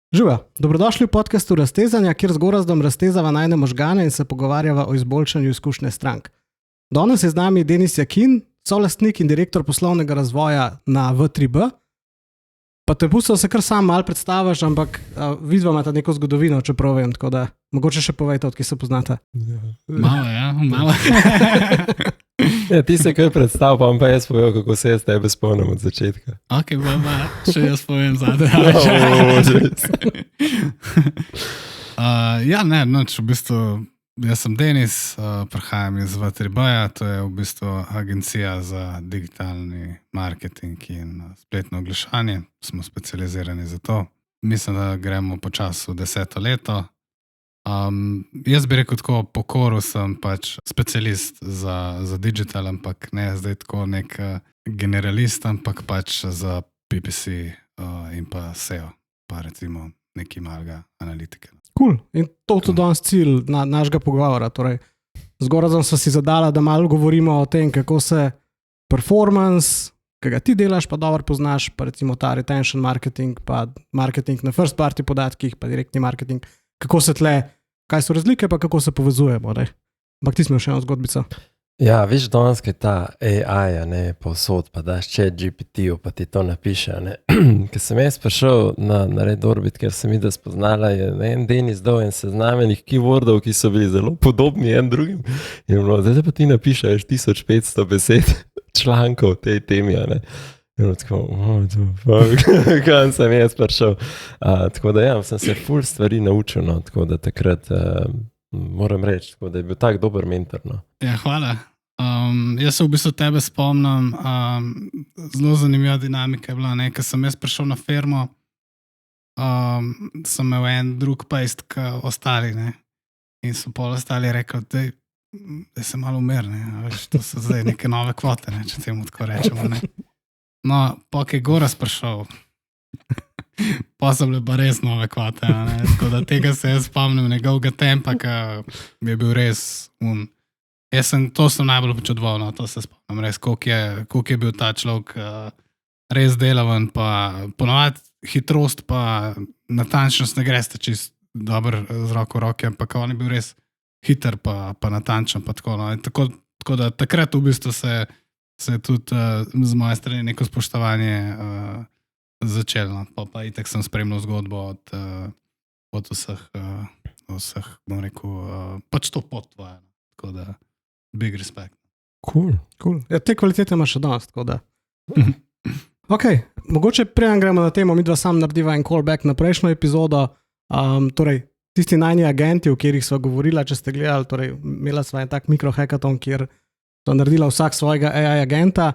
Živa, dobrodošli v podcastu Raztezanja, kjer z Gorazdom raztezava najne možgane in se pogovarjava o izboljšanju izkušnje strank. Danes je z nami Denis Jakin, solastnik in direktor poslovnega razvoja na V3B. Pa te pustil se kar sam malo predstaviš, ampak vidva imata neko zgodovino, čeprav vem, tako da mogoče še povejte, od kje se poznate. Malo. Ja, ti se kaj predstavljal, pa jaz povem, kako se jaz tebe spomnim od začetka. Ok, še jaz povem zadnje. V bistvu, jaz sem Denis, prihajam iz V3B-ja, to je v bistvu agencija za digitalni marketing in spletno oglaševanje. Smo specializirani za to. Mislim, da gremo počasi v 10. leto. Jaz bi rekel tako, po koru sem pač specialist za digital, ampak ne zdaj tako nek generalist, ampak pač za PPC in pa SEO, pa recimo neki malega analitike. Cool. In to je tudi danes cilj našega pogovora. Torej, z Gorazom sva si zadala, da malo govorimo o tem, kako se performance, ki ga ti delaš, pa dobro poznaš, pa recimo ta retention marketing, pa marketing na first party podatkih, pa direktni marketing, kako se tle, kaj so razlike, pa kako se povezujemo. Ampak ti smo še eno zgodbico. Ja, veš, danes je ta AI, povsod, pa daš ChatGPT-u, pa ti to napiše. Ker sem jaz prišel na Red Orbit, ker sem videl spoznala, je en Denis dal en seznam enih keywordov, ki so bili zelo podobni en drugim. In zdaj pa ti napišeš 1500 besed člankov tej temi, In tako, kam sem jaz prišel. Tako da sem se ful stvari naučil, tako da takrat moram reči, tako da je bil tak dober mentor. Ja, hvala. Jaz se v bistvu tebe spomnim, zelo zanimiva dinamika je bila, ker sem jaz prišel na firmo, sem imel en drug pejst, kot ostali, in so pol ostali rekli, da se malo umir, to so zdaj neke nove kvote, če temu tako rečemo. No, pa je Goraz prišel, pa so bile pa res nove kvote, tako da tega se jaz spomnim, njegovega tempa, ki je bil res to sem najbolj počudoval, to se spomnim res, koliko je bil ta človek res delaven, pa ponovadi hitrost pa natančnost ne greste čist dobro z roko v roke, ampak on je bil res hiter pa natančen, pa tako. Tako da takrat v bistvu se je tudi z moje strani neko spoštovanje začelo. Pa itak sem spremljal zgodbo od vseh, bom rekel, pač to pot tvoja. Tako da, big respect. Cool. Ja, te kvalitete imaš še danes, tako da. Ok, mogoče preden gremo na temo, mi dva sam narediva en callback na prejšnjo epizodo. Torej, tisti najni agenti, o katerih sva govorila, če ste gledali, torej, imela sva en tak mikrohackathon, kjer so naredila vsak svojega AI agenta.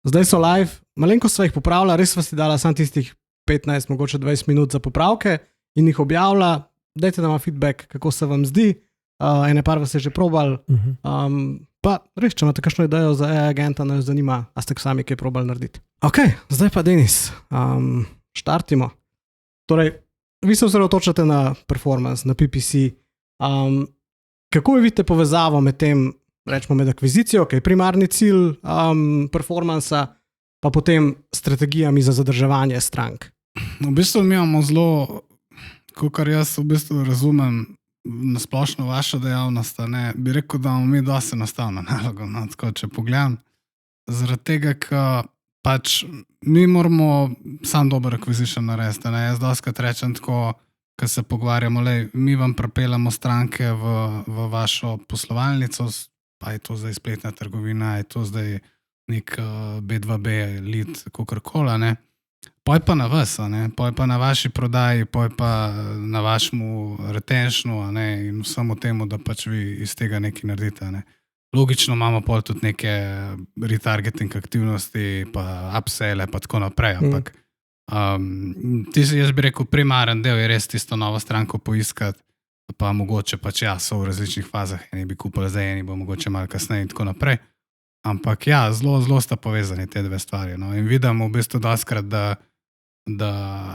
Zdaj so live, malenko sva jih popravila, res sva si dala sam tistih 15, mogoče 20 minut za popravke in jih objavila. Dajte nama feedback, kako se vam zdi. Ene par vas je že probal. Pa res, če imate kakšno idejo za AI agenta, nas zanima, a ste sami kaj probali narediti. Ok, zdaj pa Denis, štartimo. Torej, vi se osredotočate na performance, na PPC. Kako vi vidite povezavo med tem, rečemo med akvizicijo, ki je primarni cilj performansa, pa potem strategijami za zadrževanje strank? V bistvu mi imamo zelo, kakor jaz v bistvu razumem na splošno vašo dejavnost, bi rekel, da imamo mi dosti enostavno nalogo, tako če pogledam. Zaradi tega, ker pač mi moramo sam dober acquisition narediti. Jaz dostikrat rečem tako, ko se pogovarjamo, mi vam pripeljamo stranke v vašo poslovalnico, pa je to zdaj spletna trgovina, je to zdaj nek B2B lead, kakorkoli, poj pa na vas, poj pa na vaši prodaji, poj pa na vašemu retentionu in vsemu temu, da pač vi iz tega nekaj naredite. Logično imamo pol tudi neke retargeting aktivnosti, pa upselle, pa tako naprej, ampak jaz bi rekel, primaren del je res tisto novo stranko poiskati, pa mogoče pač so v različnih fazah, eni bi kupili zdaj, eni bo mogoče malo kasneje in tako naprej. Ampak zelo sta povezani te dve stvari. In vidim v bistvu dostikrat, da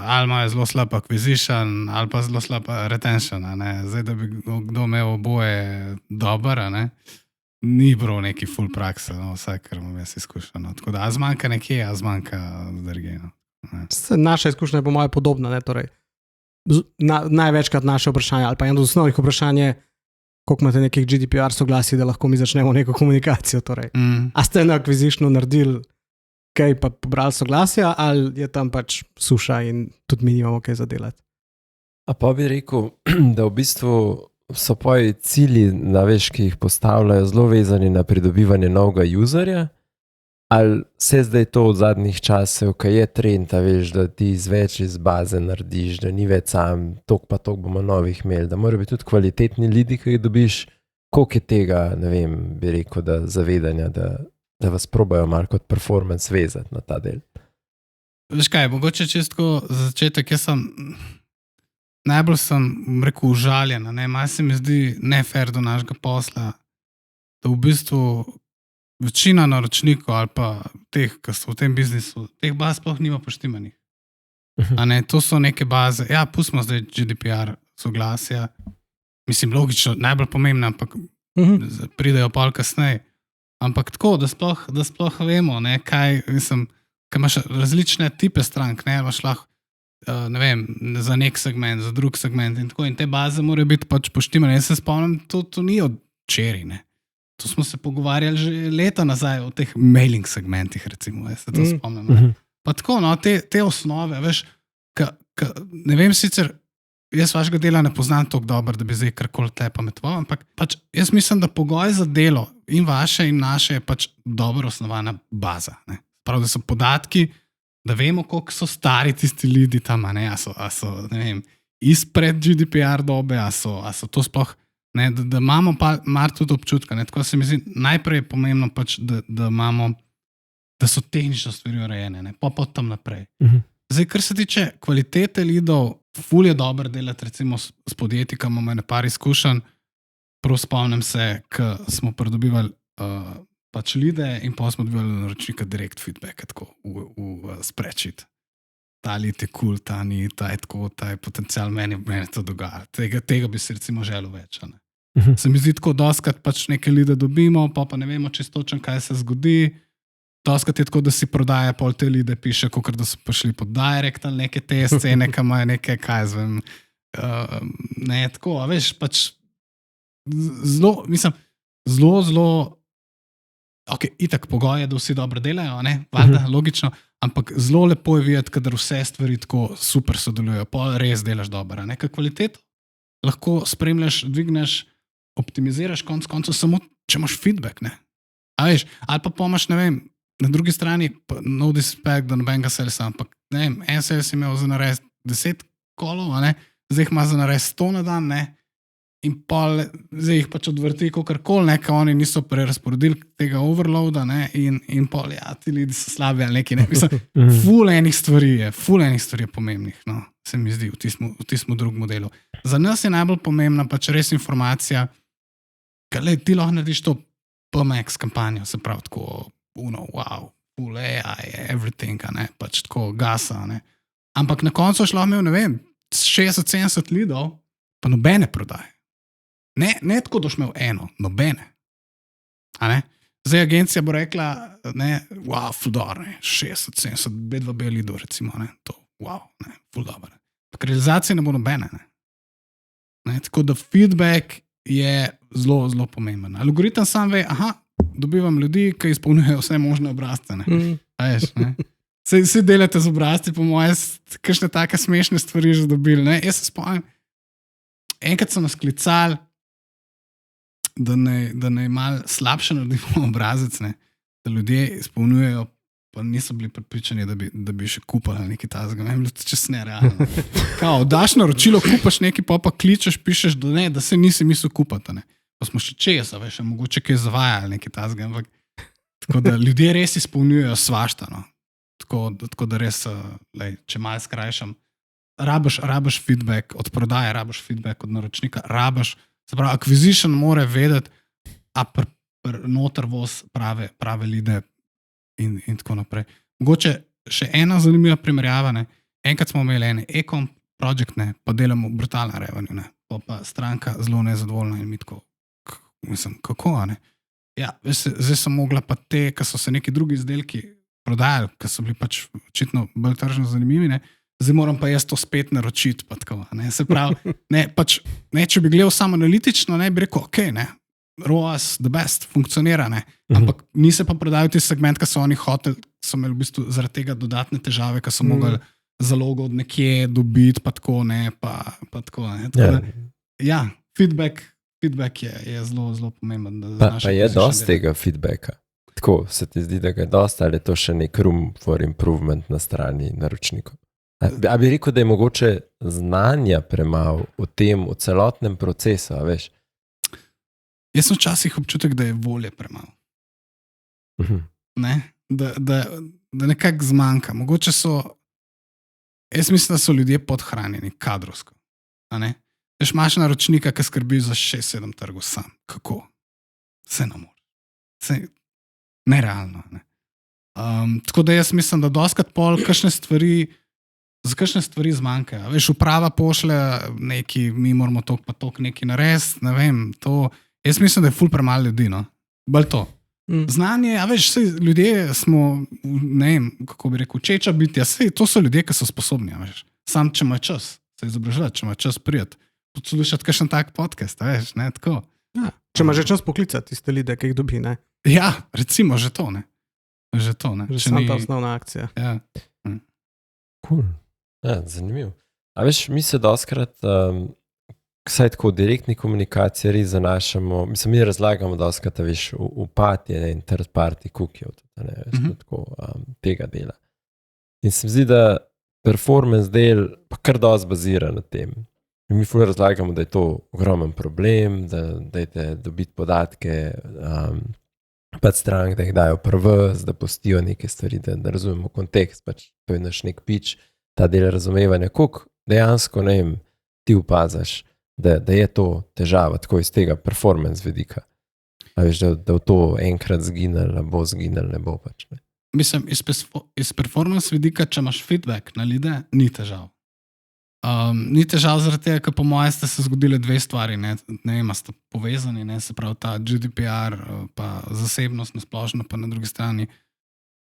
ali imajo zelo slab acquisition, ali pa zelo slab retention. Zdaj, da bi kdo imel oboje dober, ni bilo neki full prakse, vsaj, kar imam jaz izkušeno. Tako da, a zmanjka nekje, a zmanjka drugje. Naša izkušnja je po moje podobna, torej največkrat naše vprašanje, ali pa eno od osnovnih vprašanj je, koliko imate nekih GDPR soglasij, da lahko mi začnemo neko komunikacijo. Torej. A ste na akvizitionu naredili kaj pa pobrali soglasja, ali je tam pač suša in tudi mi nimamo kaj zadelati? A pa bi rekel, da v bistvu so poji cilji, ki jih postavljajo, zelo vezani na pridobivanje novega userja, ali se zdaj to od zadnjih časov, ko je trend, da ti več iz baze narediš, da ni več sam, tok pa tok bomo novih imeli, da morajo biti tudi kvalitetni lidi, ki jih dobiš, koliko je tega, ne vem, bi rekel, da zavedanja, da vas probajo malo kot performance vezati na ta del. Veš kaj, mogoče čistko za začetek, najbolj sem rekel užaljen, malo se mi zdi nefair do našega posla, da v bistvu večina naročnikov ali pa teh, ki so v tem biznisu, teh baz sploh nima poštimanih. To so neke baze, pustimo zdaj GDPR soglasja, mislim logično, najbolj pomembno, ampak pridejo pol kasneje. Ampak tako, da sploh vemo, kaj, mislim, kaj imaš različne tipe strank, imaš lahko, ne vem, za nek segment, za drug segment in tako, in te baze morajo biti pač poštimane. Jaz se spomnim, to ni od včeraj, ne. To smo se pogovarjali že leta nazaj o teh mailing segmentih, recimo, jaz se to spomnim. Pa tako, te osnove, veš, ne vem sicer, jaz vašega dela ne poznam toliko dobro, da bi zdaj karkoli te pametoval, ampak pač jaz mislim, da pogoj za delo in vaše in naše je pač dobro osnovana baza. Ne? Prav, da so podatki, da vemo, koliko so stari tisti ljudi tam, a so, ne vem, izpred GDPR dobe, a so to sploh, ne, da imamo pa mar tudi občutka. Ne? Tako se mi zdi, najprej je pomembno pač, da imamo, da so tehnično stvari urejene, ne? Pa tam naprej. Zdaj, kar se tiče kvalitete lidov, ful je dobro delati recimo s podjetji, ki imamo par izkušenj. Prav spomnim se, ko smo pridobivali pač lide in pa smo dobivali naročnika direct feedback, tako v spreadsheet. Ta lid je cool, ta ni, ta je tako, ta je potencial, meni to dogaja. Tega bi si recimo želel več. Ne? Se mi zdi tako, doskrat pač neke lide dobimo, pa ne vemo čisto točno, kaj se zgodi. Doskrat je tako, da si prodaja pol te lide, piše, kakor da so prišli pod direct ali neke te scene, ki imajo neke, kaj zvem, ne, tako, a veš, pač zelo, ok, itak pogoj je, da vsi dobro delajo, ne, valjda, logično, ampak zelo lepo je videti, kadar vse stvari tako super sodelujo, pol res delaš dobro, ne, kvaliteto lahko spremljaš, dvigneš, optimiziraš konc koncev samo, če imaš feedback, ne, a veš, ali pa pomaš, ne vem, na drugi strani, no disrespect do nobenega salesa, ampak ne vem, en sales je imel za nares 10 kolov, ne? Zdaj jih ima za nares 100 na dan, ne? In pol, zdaj jih pač odvrti kakorkoli, ne, ka oni niso prerasporedili tega overloada, ne? In pol, ti ljudi so slabi ali neki, ne? Mislim, ful enih stvari je pomembnih, no? Se mi zdi, v tistem drugem modelu. Za nas je najbolj pomembna pač res informacija, ker ti lahko narediš to PMX kampanjo, se pravi tako, wow, full AI, everything, ne, pač tako gasa, ne. Ampak na koncu šlo imel, ne vem, 60-70 lidov, pa nobene prodaje. Ne tako, da šlo eno, nobene. A ne? Zdaj agencija bo rekla, ne, wow, full dobro, ne, 60-70, B2B lidov, recimo, ne, to, wow, ne, full dobro. Pak realizacije ne bo nobene, ne. Tako da feedback je zelo, zelo pomemben. Algoritem sam ve, dobivam ljudi, ki izpolnjujejo vse možne obrazce. Vsi delate z obrazci, po moje, kakšne take smešne stvari že dobili. Ne? Jaz se spomnim, enkrat so nas klicali, da naj malo slabše naredimo obrazec, ne? Da ljudje izpolnjujejo, pa niso bili pripričani, da bi še kupali nekaj tazga. Ne, čez nerealno. Kao, daš naročilo, kupaš nekaj, pa kličeš, pišeš, da se nisi mislil kupati. Ne? Pa smo še česa, veš, mogoče kaj zavajali nekaj tazga. Ampak, tako da ljudje res izpolnjujejo svašta. No? Tako da res, če malo skrajšam, rabaš feedback od prodaje, rabaš feedback od naročnika, se pravi, acquisition mora vedeti, a noter voz prave lide in tako naprej. Mogoče še ena zanimiva primerjava, ne? Enkrat smo imeli ene e-com project, ne? Pa delamo brutalno revenue, ne? Pa stranka zelo nezadovoljna in mi tako, mislim, kako, ne? Ja, zdaj sem mogla pa te, ki so se neki drugi izdelki prodajali, ki so bili pač očitno bolj tržno zanimivi, ne? zdaj moram pa jaz to spet naročiti. Pa tako, ne. Se pravi, če bi gledal samo analitično, ne bi rekel, ok, ne, ROAS, the best, funkcionira, ne. Ampak ni se pa prodajal ti segment, ki so oni hoteli, so imeli v bistvu zaradi tega dodatne težave, ki so mogli zalogo od nekje dobiti, pa tako, ne, pa tako, ne. Ja, feedback je zelo, zelo pomemben. Pa je dosti tega feedbacka. Tako se ti zdi, da ga je dosti, ali je to še nek room for improvement na strani naročnikov? A bi rekel, da je mogoče znanja premalo v celotnem procesu, a veš? Jaz sem včasih občutek, da je volje premalo. Ne? Da nekako zmanjka. Mogoče jaz mislim, da so ljudje podhranjeni kadrovsko. Veš, imaš naročnika, ki skrbi za 6-7 trgov sam. Kako? Se ne more. Nerealno. Ne? Tako da jaz mislim, da doskrat pol za kakšne stvari zmanjkajo. Veš, uprava pošle neki, mi moramo tok pa tok neki narediti, ne vem, to. Jaz mislim, da je ful premalo ljudi, no. Bolj to. Znanje, a veš, ljudje smo, ne vem, kako bi rekel, učeča bitja, to so ljudje, ki so sposobni, veš. Sam, če ima čas se izobraževati, če ima čas prijeti, poslušati kakšen tak podcast, veš, ne, tako. Ja, če ima že čas poklicati tiste lide, ki jih dobi, ne. Ja, recimo, že to, ne. Že to, ne. Že sam ta osnovna akcija. Ja. Cool. Ja, zanimivo. A veš, mi se doskrat, vsaj tako v direktni komunikaciji res zanašamo, mi razlagamo doskrat, veš, upad je in third party cookie, ne, veš, tako, tega dela. In se mi zdi, da performance del pa kar dosti bazira na tem. In mi ful razlagamo, da je to ogromen problem, da dajte dobiti podatke, pač strank, da jih dajo prvs, da postijo neke stvari, da razumemo kontekst, pač to je naš nek pitch, ta del razumevanja, koliko dejansko, ne vem, ti opazaš, da je to težava, tako iz tega performance vidika. A veš, da v to enkrat zginili, bo zginili, ne bo pač. Ne. Mislim, iz performance vidika, če imaš feedback na lide, ni težav. Ni težav zaradi tega, ker po moje ste se zgodile dve stvari, ne vem, sta povezani, ne, se pravi ta GDPR, pa zasebnost na splošno, pa na drugi strani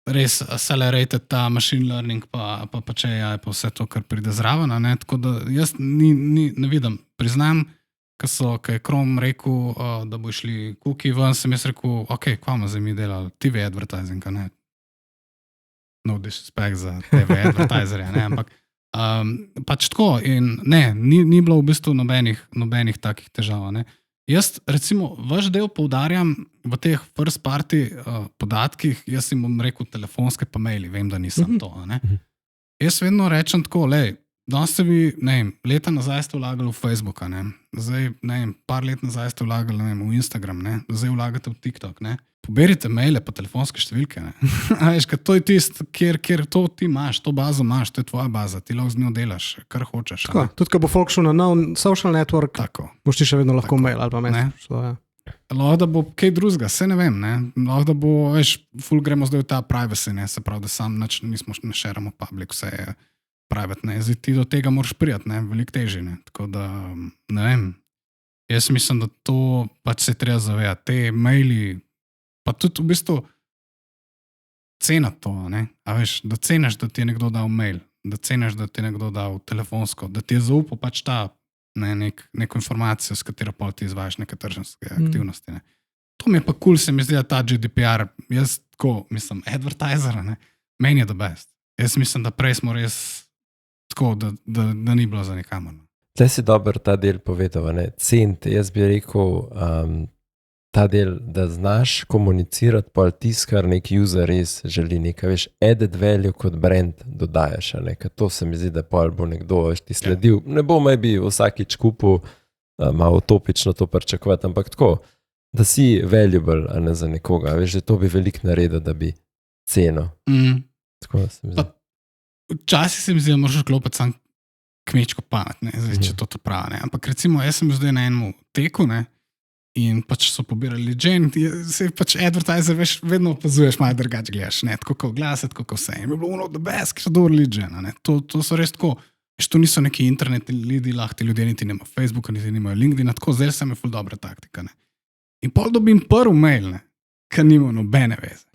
res accelerated ta machine learning, pa če je pa vse to, kar pride zraven, ne, tako da jaz ne vidim, priznam, ko je Chrome rekel, da bo šli cookie ven, sem jaz rekel, ok, kva ima zdaj mi delali TV advertising, ne, no disrespect za TV advertiserja, ne, ampak pač tako in ne, ni bilo v bistvu nobenih takih težav, ne. Jaz recimo vaš del poudarjam v teh first party podatkih, jaz jim bom rekel telefonske pa maili, vem, da nisem to, ne. Jaz vedno rečem tako, danes ste vi, ne vem, leta nazaj ste vlagali v Facebooka, ne, zdaj, ne vem, par let nazaj ste vlagali, ne vem, v Instagram, ne, zdaj vlagate v TikTok, ne. Poberite maile pa telefonske številke, ne. Veš, to je tisto, kjer to ti imaš, to bazo imaš, to je tvoja baza, ti lahko z njo delaš, kar hočeš. Tako, tudi, ko bo folk šel na nov social network, tako, boš ti še vedno lahko mail ali pa message. Ja. Lahko da bo kaj drugega, se ne vem, ne. Lahko da bo, veš, ful gremo zdaj v ta privacy, ne, se pravi, da sam nismo ne šeramo public, vse je private, ne. Zdaj ti do tega moraš prijati, ne, veliko težje, ne. Tako da, ne vem, jaz mislim, da to pač se treba zavedati, te maili, pa tudi v bistvu cenati to, ne? A veš, da ceniš, da ti je nekdo dal mail, da ceniš, da ti je nekdo dal telefonsko, da ti je zaupal pač ta neko informacijo, s katero pa ti izvajaš neke tržanske aktivnosti. Ne? To mi je pa cool, se mi zdi, da ta GDPR, jaz tako, mislim, advertiser, ne? Meni je the best. Jaz mislim, da prej smo res tako, da ni bilo za nikamor. Tle si dober ta del povedal, ne? Cent, jaz bi rekel, ta del, da znaš komunicirati, pa tisto, kar nek user res želi, nekaj, veš, added value kot brand dodajaš, nekaj, to se mi zdi, da pol bo nekdo, veš, ti sledil, ne bo maybe vsakič kupil, malo utopično to pričakovati, ampak tako, da si valuable, a ne za nekoga, veš, da to bi veliko naredil, da bi ceno. Tako da se mi zdi. Včasih se mi zdi, da moraš klopiti sam kmečko pamet, ne, zdaj, če to pravi, ne, ampak recimo, jaz sem zdaj na enem teku, ne, in pač so pobirali leđen, se pač advertiser, veš, vedno opazuješ, malo drugače gledaš, ne, tako kot glasati, tako kot vse. In bi bilo ono the best, ki so dobro leđena, ne. To so res tako, veš, to niso neki internetni lidi, lahko ljudje niti nima Facebooka, niti nimajo LinkedIna, tako zdaj se mi ful dobra taktika, ne. In pol dobim prvi mail, ne, ki nima nobene veze.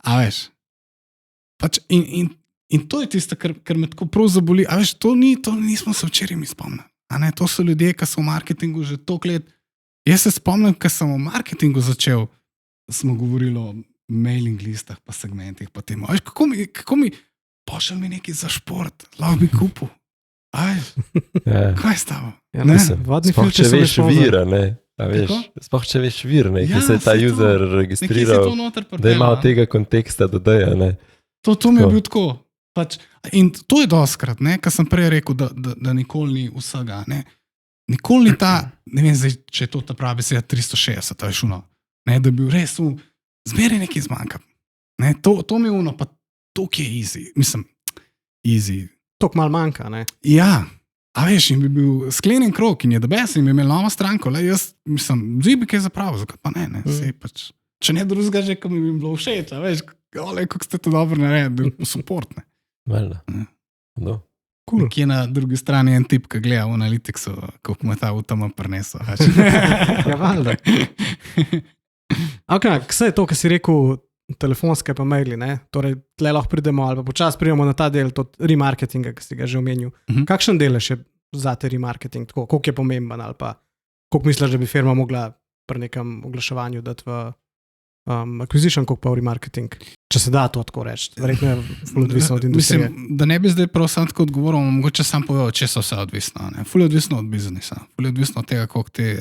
A veš, pač in In to je tisto, kar me tako prav zaboli. A veš, to nismo se včeraj mi spomnili. A ne, to so ljudje, ki so v marketingu že toliko let. Jaz se spomnim, ko sem v marketingu začel, smo govorili o mailing listah, pa segmentih, pa temu. A veš, kako mi pošel mi nekaj za šport, lahko bi kupil. Aj, kaj je stavo? Ja, Ne. Sploh če veš vir, ne. A veš, sploh če veš vir, ne, ki se je ta saj to. user Nekje si registriral, to noter da je malo pripeljal, a? tega konteksta dodaja, ne. To mi je Tako. bil tako. Pač, in to je doskrat, kar sem prej rekel, da nikoli ni vsega. Ne. Nikoli ni ta, ne vem zdaj, če je to ta pravi beseda 360, to je šuno. Ne, da bi bil res zmeraj nekaj zmanjka. Ne, to mi je uno, pa to, ki je easy. Mislim, easy. Tok malo manjka, ne? Ja, a veš, in bi bil sklenjen krog in je debes in bi imel novo stranko, le jaz, mislim, zdaj bi kaj zapravil, zakaj pa ne, sej pač. Če ne drugega že, ko mi bi bilo všeč, a veš, ole, kako ste to dobro naredili, support, ne. Valjda. Ja. No. Cool. Kje na drugi strani en tip, ki gleda v Analyticsu, kako mu je ta avtoma prinesel. Ja, valjda. Ok, vse je to, kar si rekel, telefonske pa maili, ne? Torej, tle lahko pridemo, ali pa počas pridemo na ta del remarketinga, ki si ga že omenil. Kakšen delež je za te remarketing, tako, koliko je pomemben, ali pa koliko misliš, da bi firma mogla pri nekem oglaševanju dati v acquisition, koliko pa v remarketing? Če se da to tako reči, verjetno je ful odvisno od industrije. Mislim, da ne bi zdaj prav sam tako odgovoril, mogoče sam povedal, če so vse odvisno. Ne? Ful je odvisno od biznisa, ful je odvisno od tega, koliko ti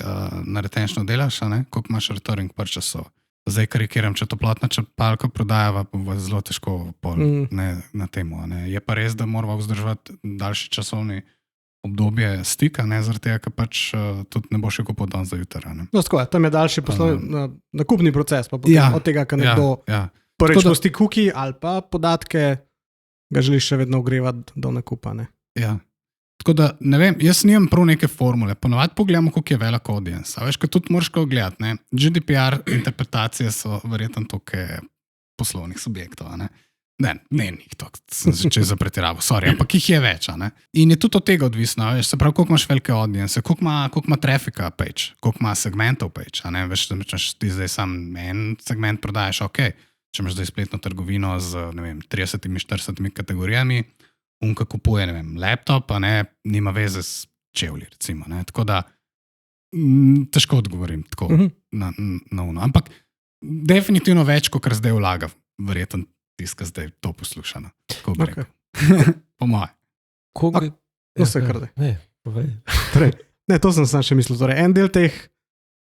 na retenčno delaš, a ne? Koliko imaš recurring purchasov. Zdaj karikiram, če toplotna črpalka prodajava, pa bo zelo težko na temu. Ne? Je pa res, da moramo vzdržati daljši časovni obdobje stika, ne, zaradi tega, ker pač tudi ne bo še kupil dan za jutra. No, tako, tam je daljši nakupni proces, pa od tega, ker nekdo prvič pusti cookie ali pa podatke, ga želiš še vedno ogrevati do nakupa. Ne? Ja. Tako da, ne vem, jaz nimam prav neke formule. Ponovadi pogledamo, koliko je velik audience. A veš, kaj tudi moraš ga gledati. Ne? GDPR interpretacije so verjetno toke poslovnih subjektov. Ne, njih to, sem začel zapretiraval, sorry, ampak jih je več. In je tudi od tega odvisno, veš, se pravi, koliko imaš velike audience, koliko ima trafika page, koliko ima segmentov page. Veš, da ti zdaj sam en segment prodajaš, ok, če imaš zdaj spletno trgovino z, ne vem, 30-40 kategorijami, unka kupuje, ne vem, laptop, nima veze s čevlji, recimo. Tako da, težko odgovorim tako na uno. Ampak definitivno več, kot zdaj vlaga, verjetno tiska zdaj to posluša. Okay. Po moje. To se krde. Ne, povej. Ne, to sem še mislil. Torej, en del teh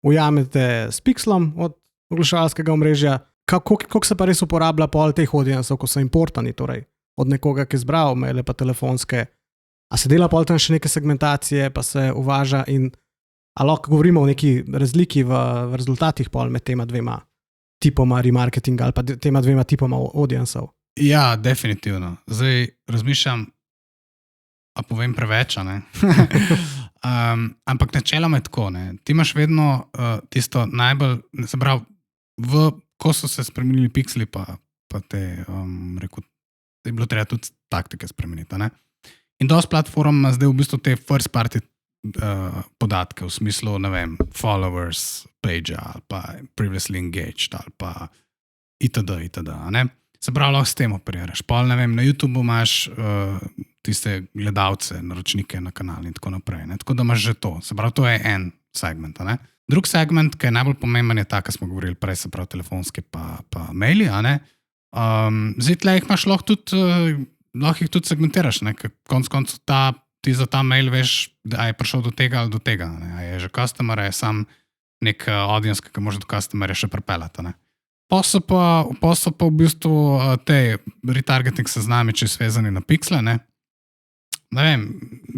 ujamete s pixlom od oglaševalskega omrežja. Koliko se pa res uporablja pol teh audiencev, ko so importani, torej od nekoga, ki je zbral maile pa telefonske. A se dela pol tam še neke segmentacije, pa se uvaža in a lahko govorimo o neki razliki v rezultatih pol med tema dvema tipoma remarketinga ali pa tema dvema tipoma audiencev? Ja, definitivno. Zdaj razmišljam, a povem preveč, ne? Ampak načeloma je tako, ne? Ti imaš vedno tisto najbolj, se pravi, ko so se spremenili pixeli, pa te, rekel, je bilo treba tudi taktike spremeniti, ne? In dosti platform ima zdaj v bistvu te first party podatke v smislu, ne vem, followers page ali pa previously engaged ali pa itd. Ne? Se pravi, lahko s tem operiraš. Pol, ne vem, na YouTube imaš tiste gledalce, naročnike na kanal in tako naprej. Ne? Tako da imaš že to. Se pravi, to je en segment. Ne? Drug segment, ki je najbolj pomemben, je ta, ki smo govorili prej, se pravi, telefonski pa maili. Zdaj tle jih imaš lahko jih tudi segmentiraš. Konc koncev ti za ta mail veš, da je prišel do tega ali do tega. A je že customer, je sam nek audience, ki može do customerja še pripeljati. Pa so pa v bistvu te retargeting seznami, če so vezani na pixle. Ne vem,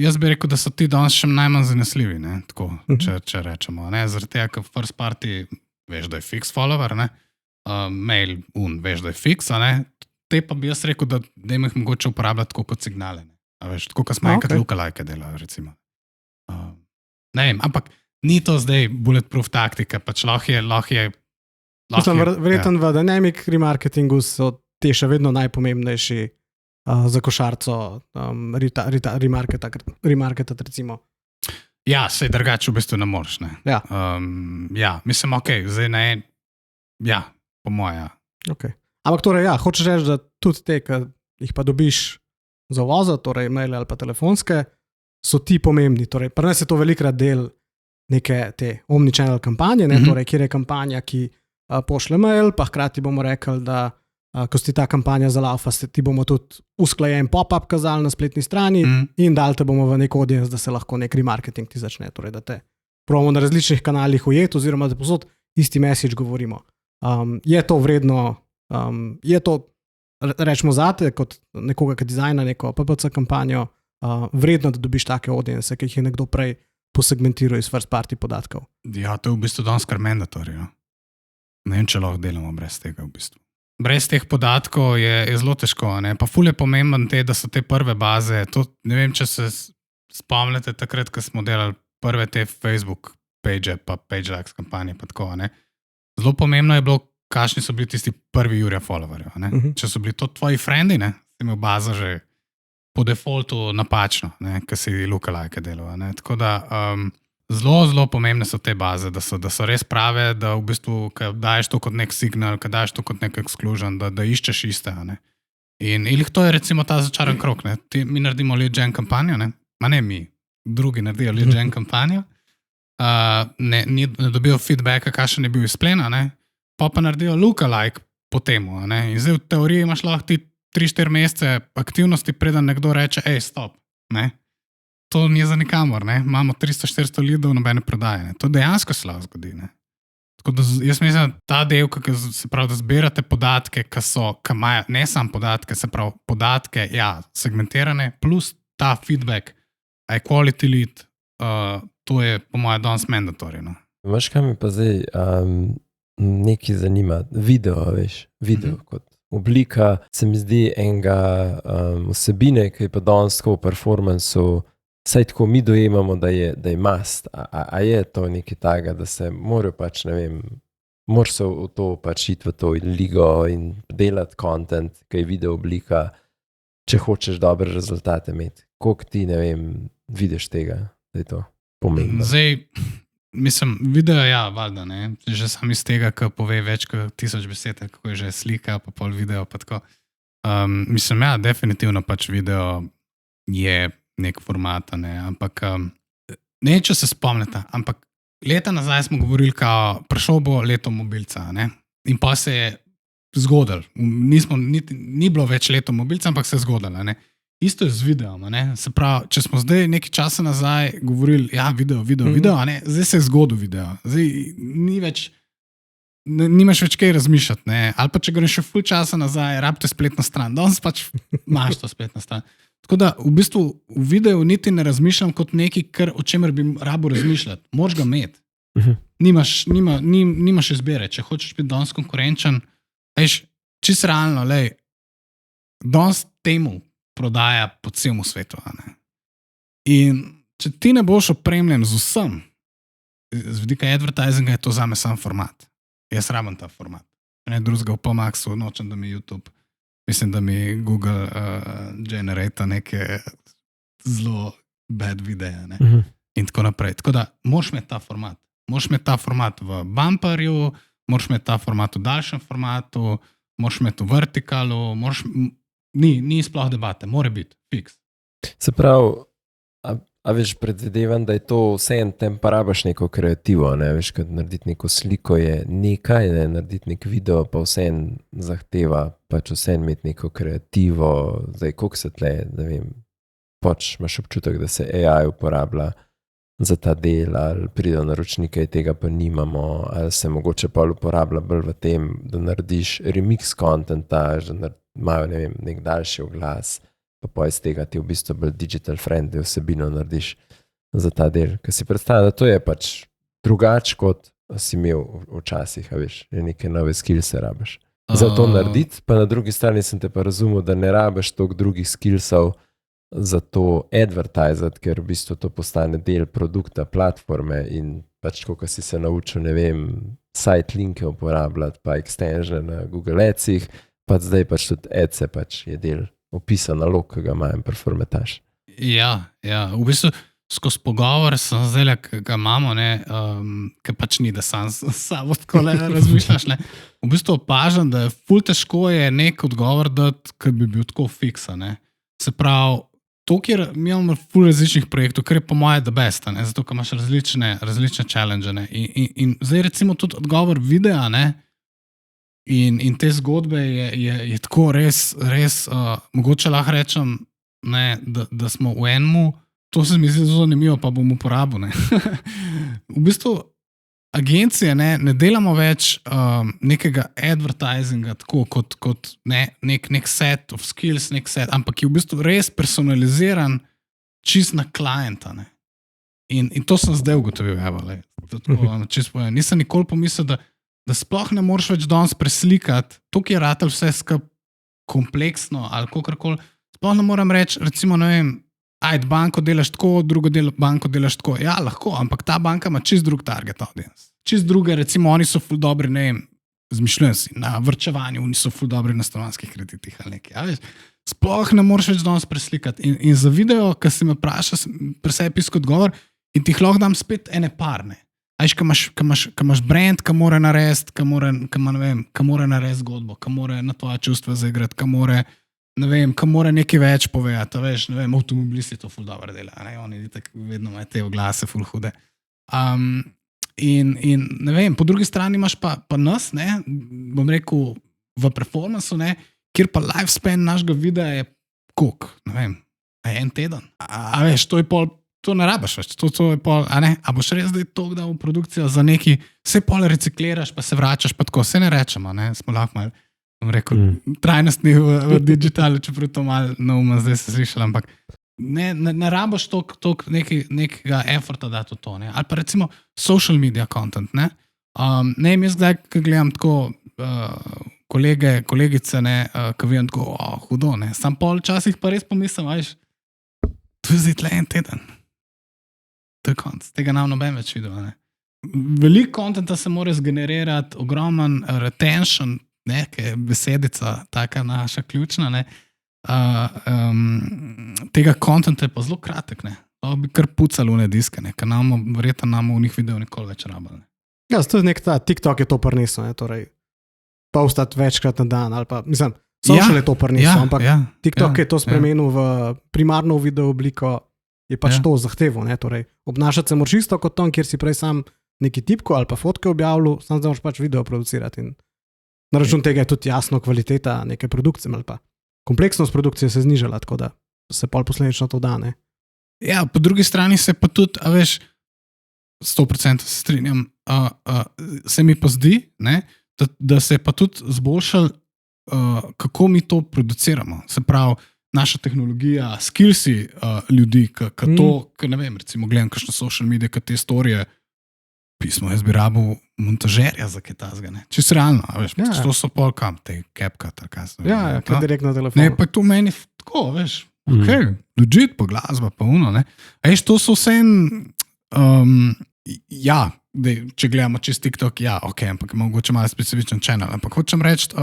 jaz bi rekel, da so ti danes še najmanj zanesljivi, tako, če rečemo. Zaradi tega, ker first party veš, da je fix follower, mail veš, da je fix, te pa bi jaz rekel, da jim jih mogoče uporabljati tako kot signale. Veš, tako kot smo enkrat lookalike delajo, recimo. Ne vem, ampak ni to zdaj bulletproof taktika, pač lahko je verjetno v dynamic remarketingu so te še vedno najpomembnejši za košarco remarketati, recimo. Ja, sej drugače v bistvu ne moreš. Ja, mislim, ok, zdaj ne en, ja, po moje. Okay. Ampak torej, ja, hočeš reči, da tudi te, ki jih pa dobiš zavoza, torej maile ali pa telefonske, so ti pomembni. Torej, pri nas je to velikrat del neke te omnichannel kampanje, torej, kjer je kampanja, ki pošle mail, pa hkrati bomo rekli, da ko si ta kampanja zalaufa, ti bomo tudi usklajen pop-up kazali na spletni strani in dali te bomo v nek audience, da se lahko nek remarketing ti začne, torej, da te probamo na različnih kanalih ujeti oziroma da posod isti message govorimo. Je to vredno, je to, rečemo zate, kot nekoga, ki dizajna neko PPC kampanjo, vredno, da dobiš take audience, ki jih je nekdo prej posegmentiral iz first party podatkov. Ja, to je v bistvu danes kar mandatorij. No? Ne vem, če lahko delamo brez tega v bistvu. Brez teh podatkov je zelo težko, ne? Pa ful je pomemben da so te prve baze, to, ne vem, če se spomnite takrat, ko smo delali prve te Facebook page, pa PageLikes kampanje, pa tako, ne? Zelo pomembno je bilo, kakšni so bili tisti prvi Jurja followerjev, ne? Če so bili to tvoji frendi, ne? Si imel bazo že po defaultu napačno, ne? Ker si lookalike delal, ne? Tako da zelo pomembne so te baze, da so res prave, da v bistvu, ko daješ to kot nek signal, ko daješ to kot nek exclusion, da iščeš iste, ne? In to je recimo ta začaran krog, ne? Mi naredimo lead gen kampanjo, ne? Ma ne mi, drugi naredijo lead gen kampanjo, ne dobijo feedbacka, kakšen je bil izplena, ne? Pa naredijo lookalike po temu, ne? In zdaj v teoriji imaš lahko ti 3-4 mesece aktivnosti, preden nekdo reče, stop, ne? To ni za nikamor, ne? Imamo 300-400 lidov, nobene prodaje, ne? To dejansko se lahko zgodi, ne? Tako da jaz mislim, da ta del, se pravi, da zbirate podatke, ki imajo ne samo podatke, se pravi podatke, ja, segmentirane, plus ta feedback, high quality lead, to je po mojem danes mandatory, no? Veš, kaj mi pa zdaj nekaj zanima, video, veš, video kot oblika, se mi zdi enega vsebine, ki je pa danes v performancu, saj tako mi dojemamo, da je must, a je to nekaj takega, da se morajo pač, ne vem, moraš se v to pač iti v to ligo in delati content, ki je video oblika, če hočeš dobre rezultate imeti. Koliko ti, ne vem, vidiš tega, da je to pomembno? Zdaj, mislim, video, ja, valjda, ne, že sam iz tega, ki pove več kot 1000 besed, kako je že slika, pa pol video, pa tako. Mislim, ja, definitivno pač video je nek format, ne, ampak ne, če se spomnite, ampak leta nazaj smo govorili, kao prišel bo leto mobilca, ne, in pa se je zgodilo, ni bilo več leto mobilca, ampak se je zgodilo, ne. Isto je z videom, ne, se pravi, če smo zdaj nekaj časa nazaj govorili, ja, video, ne, zdaj se je zgodil video, zdaj nimaš več kaj razmišljati, ne, ali pa če greš še ful časa nazaj, rabite spletno stran, danes pač imaš to spletno stran. Tako da v bistvu v videu niti ne razmišljam kot nekaj, o čemer bi rabo razmišljati. Moraš ga imeti. Nimaš izbire. Če hočeš biti danes konkurenčen, čisto realno, danes temu prodaja po celem svetu. Ne? In če ti ne boš opremljen z vsem, z vidika advertisinga je to zame sam format. Jaz rabim ta format. Ne drugega v Pomaxu, nočem, da mi YouTube, mislim, da mi Google generata neke zelo bad videe, ne? In tako naprej. Tako da moraš imeti ta format. Moraš imeti ta format v bumperju, moraš imeti ta format v daljšem formatu, moraš imeti v vertikalu, ni sploh debate, mora biti, fiks. Se pravi, a veš, predvidevam, da je to vse en tem pa rabaš neko kreativo, ne, veš, kad narediti neko sliko je nekaj, ne, narediti nek video, pa vse en zahteva, pač vse en imeti neko kreativo, zdaj, koliko se tle, ne vem, pač imaš občutek, da se AI uporablja za ta del, ali pridejo naročnike, tega pa nimamo, ali se mogoče pa uporablja bolj v tem, da narediš remix contenta, da imajo, ne vem, nek daljši oglas, pa iz tega ti v bistvu bolj digital friendly vsebino narediš za ta del. Ker si predstavljam, da to je pač drugače, kot si imel včasih, a veš, neke nove skillse rabiš. Za to narediti, pa na drugi strani sem te pa razumel, da ne rabiš toliko drugih skillsov za to advertisati, ker v bistvu to postane del produkta, platforme in pač tako, ko si se naučil, ne vem, site linke uporabljati, pa extension na Google Adsih, pa zdaj pač tudi Adse pač je del opisan nalog, ki ga imajo performetaš. Ja, v bistvu skozi pogovor sem zdaj, ki ga imamo, ki pač ni, da sam samo tako razmišljaš. Ne. V bistvu opažam, da ful težko je nek odgovor dati, ki bi bil tako fiksa. Ne. Se pravi, to, kjer mi imamo ful različnih projektov, kar je po moje the best, ne? Zato, ker imaš različne challenge. Ne? In zdaj recimo tudi odgovor videa, ne? In te zgodbe je tako res mogoče lahko rečem, ne, da smo v enemu, to se mi zdi zelo zanimivo, pa bom uporabil. Ne? V bistvu agencije ne delamo več nekega advertisinga tako kot nek set of skills, ampak je v bistvu res personaliziran čist na klienta. Ne? In to sem zdaj ugotovil. Nisem nikoli pomislil, da sploh ne moreš več danes preslikati, to, ki je ratel vse skup kompleksno ali kakorkoli, sploh ne morem reči, recimo, ne vem, banko delaš tako, drugo banko delaš tako. Ja, lahko, ampak ta banka ima čist drug target audience. Čist druge, recimo, oni so ful dobri, ne vem, zmišljujem si, na vrčevanju, oni so ful dobri na stanovanjskih kreditih ali nekaj. Ja, veš, sploh ne moreš več danes preslikati. In za video, ki si me vprašal, pri sebi pisko odgovor in ti lahko dam spet ene parne. Ajš, ko imaš brand, ki mora narediti, ki mora narediti zgodbo, ki mora na tvoja čustva zaigrati, ki mora nekaj več povedati, veš, ne vem, avtomobilisti to ful dobro delajo, ne, oni vedno imajo te oglase ful hude. In ne vem, po drugi strani imaš pa nas, ne, bom rekel, v performansu, ne, kjer pa lifespan našega videa je koliko, ne vem, en teden. A veš, to je pol, to ne rabaš več, to je pol, a boš res zdaj to dal v produkcijo za neki, vse pol recikliraš, pa se vračaš, pa tako, vse ne rečemo, ne, smo lahko malo, bom rekel, trajnostni v digitalu, čeprav to malo neumno zdaj se slišal, ampak ne rabaš toliko nekega efforta dati v to, ne, ali pa recimo social media content, ne, ne, jaz zdaj, ko gledam tako kolegice, ne, ko vidim tako, hudo, ne, sam pol časih pa res pomislim, veš, to je zdaj tle en teden. To je konc. Tega nam noben več videl. Ne? Veliko kontenta se mora zgenerirati, ogromen retention, ki je besedica, taka naša ključna. Ne? Tega kontenta je pa zelo kratek. Ne? To bi kar pucalo v ne diske, ker verjetno nam v njih video nikoli več rabali. Ja, to je nek ta TikTok je to prinesel, torej postati večkrat na dan, ali pa, mislim, social je to prinesel, ampak TikTok je to spremenil v primarno video obliko, je pač to zahtevo, ne, torej obnašati se moraš isto kot tam, kjer si prej sam neki tipko ali pa fotke objavljal, sam zdaj moraš pač video producirati in na račun tega je tudi jasno kvaliteta neke produkcije ali pa kompleksnost produkcije se znižala, tako da se pol posledično to da, ne. Ja, po drugi strani se pa tudi, a veš, 100% se strinjam, se mi pa zdi, ne, da se je pa tudi zboljšal, kako mi to produciramo, se pravi, naša tehnologija, skillsi ljudi, ki ne vem, recimo gledam kakšno social media, ki te storije pismo, jaz bi rabil montažerja za kaj tazga, ne. Čisto realno, veš, to so pol kam, te CapCut, kaj se. Ja, kaj direkt na telefonu. Ne, pa to meni tako, veš, legit, pa glasba, pa uno, ne. Veš, to so vse če gledamo čez TikTok, ampak mogoče malo specifičen channel, ampak hočem reči,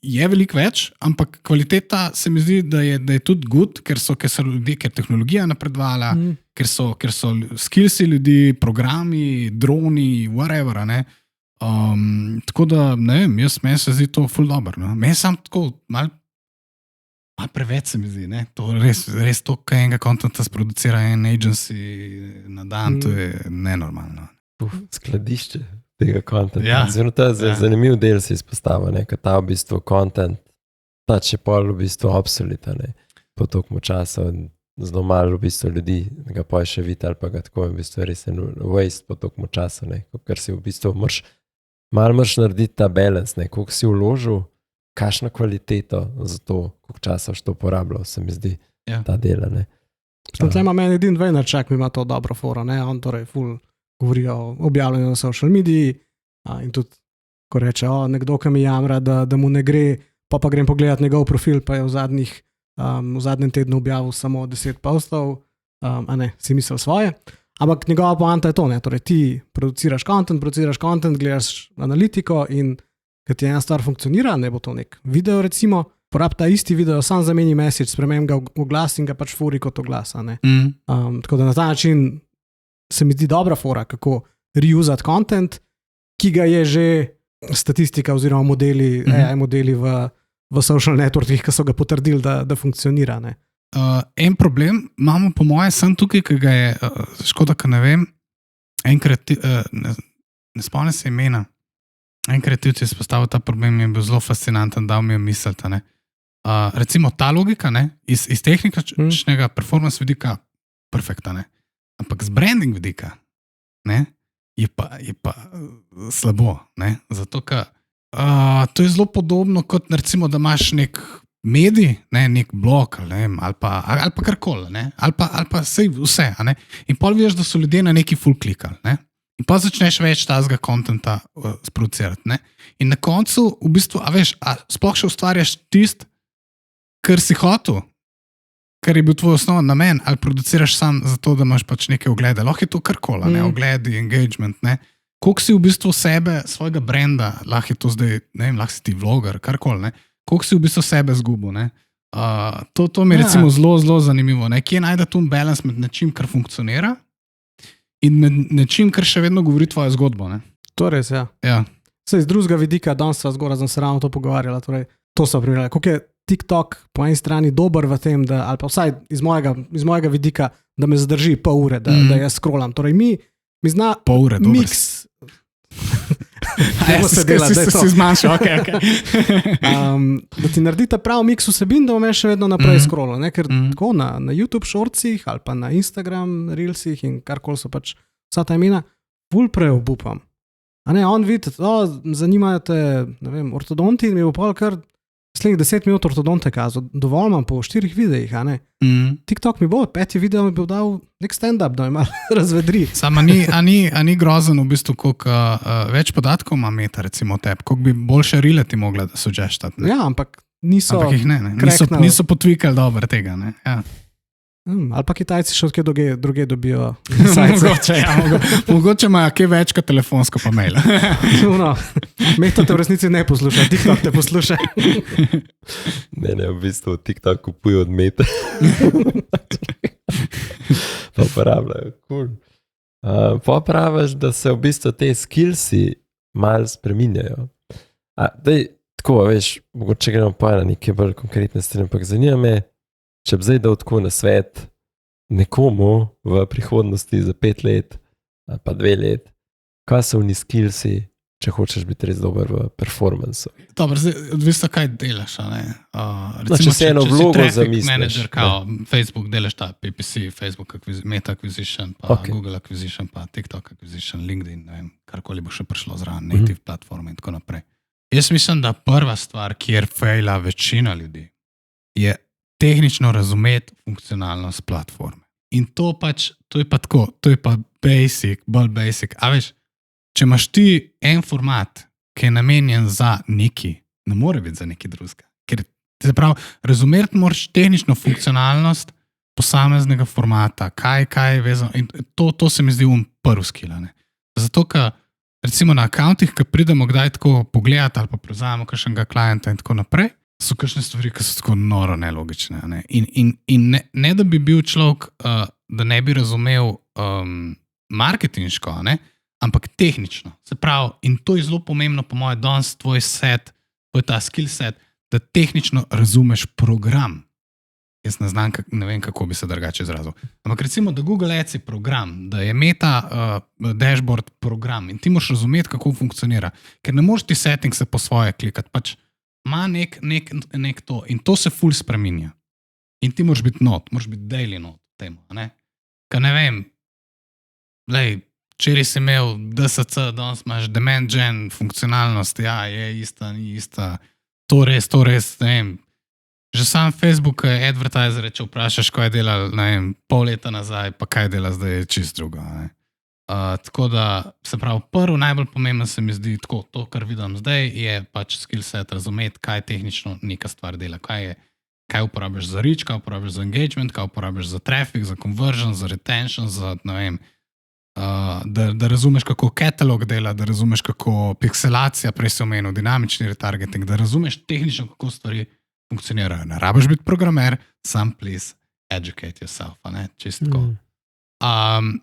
je veliko več, ampak kvaliteta se mi zdi, da je tudi good, ker tehnologija napredovala, ker so skillsi ljudi, programi, droni, whatever, ne. Tako da, ne vem, meni se zdi to ful dobro. No. Meni sam tako malo preveč se mi zdi, ne. To res to, kaj enega kontenta sproducira en agency na dan, to je nenormalno. Skladišče tega kontenta. To je zanimiv del se izpostavlja, ker ta v bistvu kontent, ta če pol v bistvu obsoleta, po toliko časa, zelo malo v bistvu ljudi ga poje še videti ali pa ga tako v bistvu res en waste po toliko časa, ker si v bistvu malo moraš narediti ta balance, koliko si vložil, kakšno kvaliteto za to, koliko časa boš to uporabljal, se mi zdi ta dela. Tle ima meni edin Vejnarčak, mi ima to dobro foro, on torej ful govori o objavljanju na social mediji in tudi, ko reče, nekdo, ki mi jamra, da mu ne gre, pa grem pogledati njegov profil, pa je v zadnjem tednu objavil samo 10 postov, si misel svoje, ampak njegova poanta je to, torej ti produciraš content, gledaš analitiko in kad ti ena stvar funkcionira, ne bo to nek video recimo, porab ta isti video, sam zameni message, spremem ga v glas in ga pač furi kot oglas, tako da na ta način se mi zdi dobra fora, kako reusati content, ki ga je že statistika oziroma modeli, AI modeli v v social networkih, ki so ga potrdili, da funkcionira. Ne? En problem imamo po moje sem tukaj, ki ga je, škoda, ka ne vem, enkrat, ne spomnim se imena, enkrat ti je izpostavil ta problem in je bil zelo fascinanten, dal mi je misliti, ne. Recimo ta logika, ne, iz tehničnega performance vidika perfekta, ne, ampak z branding vidika, ne, je pa slabo, ne, zato, ker to je zelo podobno kot recimo, da imaš nek medij, ne, nek blog, ali pa karkoli, ne, ali pa vse, a ne, in pol vidiš, da so ljudje na neki full klikali, ne, in pa začneš več tazga kontenta sproducirati, ne, in na koncu v bistvu, sploh še ustvarjaš tist, kar si hotel, kar je bil tvoj osnoven namen, ali produciraš sam zato, da imaš pač neke oglede, lahko je to karkoli, ne, ogledi, engagement, ne, koliko si v bistvu sebe, svojega brenda, lahko je to zdaj, ne vem, lahko si ti vloger, karkoli, ne, koliko si v bistvu sebe zgubil, ne. To mi je recimo zelo, zelo zanimivo, ne, kje najde tu balans med nečim, kar funkcionira in med nečim, kar še vedno govori tvojo zgodbo, ne. To res, ja. Ja. Saj iz drugega vidika, danes sva zgoraj se ravno to pogovarjala, torej, to so primerjali, koliko je TikTok po eni strani dober v tem, da, ali pa vsaj iz mojega vidika, da me zadrži pol ure, da jaz scrollam. Torej, mi zna pol ure, miks. Si zmanjšal, ok. Da ti naredi ta prav miks vsebin, da bom še vedno naprej scrollal, ne? Ker tako na YouTube shortsih ali pa na Instagram reelsih in karkoli so pač vsa ta imena, ful preobupam. A ne, on vidi, zanimajo te, ne vem, ortodonti in mi bo pol kar slih 10 minut ortodonte kazal, dovolj imam po 4 videih, a ne. TikTok mi bo, 5 video mi bo dal nek stand-up, da me malo razvedri. Sama ni grozen v bistvu, koliko več podatkov ima Meta, recimo teb, koliko bi boljše rile ti mogla suggestat, ne? Ja, ampak niso... Ampak jih ne. Niso potvikali dobro tega, ne. Ja. Ali pa Kitajci še odkje druge dobijo. Mogoče imajo kaj več kot telefonsko pa mail. Meta te v resnici ne posluša, TikTok te posluša. Ne, v bistvu TikTok kupuje od Mete. Pa uporabljajo, cool. Pa praviš, da se v bistvu te skillsi malo spreminjajo. Tako, veš, mogoče gremo pa na neke bolj konkretne stvari, ampak zanima me, če bi zdaj dal tako na svet nekomu v prihodnosti za 5 let ali pa 2 let, kaj so oni skillsi, če hočeš biti res dober v performancu? Dobro, zdaj odvisno, kaj delaš, a ne? Če si eno vlogo zamisliš. Manager, kao Facebook, delaš ta PPC, Facebook Meta Acquisition, pa Google Acquisition, pa TikTok Acquisition, LinkedIn, ne vem, karkoli bo še prišlo zraven, native platforme in tako naprej. Jaz mislim, da prva stvar, kjer fejla večina ljudi, je tehnično razumeti funkcionalnost platforme. In to je pa tako, to je pa basic, bolj basic. A veš, če imaš ti en format, ki je namenjen za neki, ne more biti za neki drugega. Ker se pravi, razumeti moraš tehnično funkcionalnost posameznega formata, kaj je vezano. In to se mi zdi prvi skill. Zato, ker recimo na akauntih, ki pridemo kdaj tako pogledati ali pa prevzamemo kakšnega klienta in tako naprej, so kakšne stvari, ki so tako noro nelogične. Ne? In ne da bi bil človek, da ne bi razumel marketinško, ne? Ampak tehnično. Se pravi, in to je zelo pomembno po moje danes tvoj set, tvoj ta skill set, da tehnično razumeš program. Jaz ne vem, kako bi se drugače izrazil. Ampak recimo, da Google Ads je program, da je Meta dashboard program in ti moraš razumeti, kako funkcionira. Ker ne moreš ti settingse po svoje klikati, pač ima nek to in to se ful spreminja. In ti moraš biti moraš biti daily not temu, ne? Ker ne vem, včeraj si imel DSC, danes imaš demand gen, funkcionalnost, ja, je ista, ni ista, to res, ne vem. Že sam Facebook advertiser, če vprašaš, kaj je delal, ne vem, pol leta nazaj, pa kaj dela zdaj, je čist drugo, ne? Tako da, se pravi, prvo najbolj pomembno se mi zdi tako, to, kar vidim zdaj, je pač skill set razumeti, kaj tehnično neka stvar dela, kaj uporabiš za reach, kaj uporabiš za engagement, kaj uporabiš za traffic, za conversion, za retention, za, ne vem, da razumeš, kako katalog dela, da razumeš, kako pikselacija, prej si omenil, dinamični retargeting, da razumeš tehnično, kako stvari funkcionirajo. Ne rabiš biti programer, sam please educate yourself, ne, čisto tako.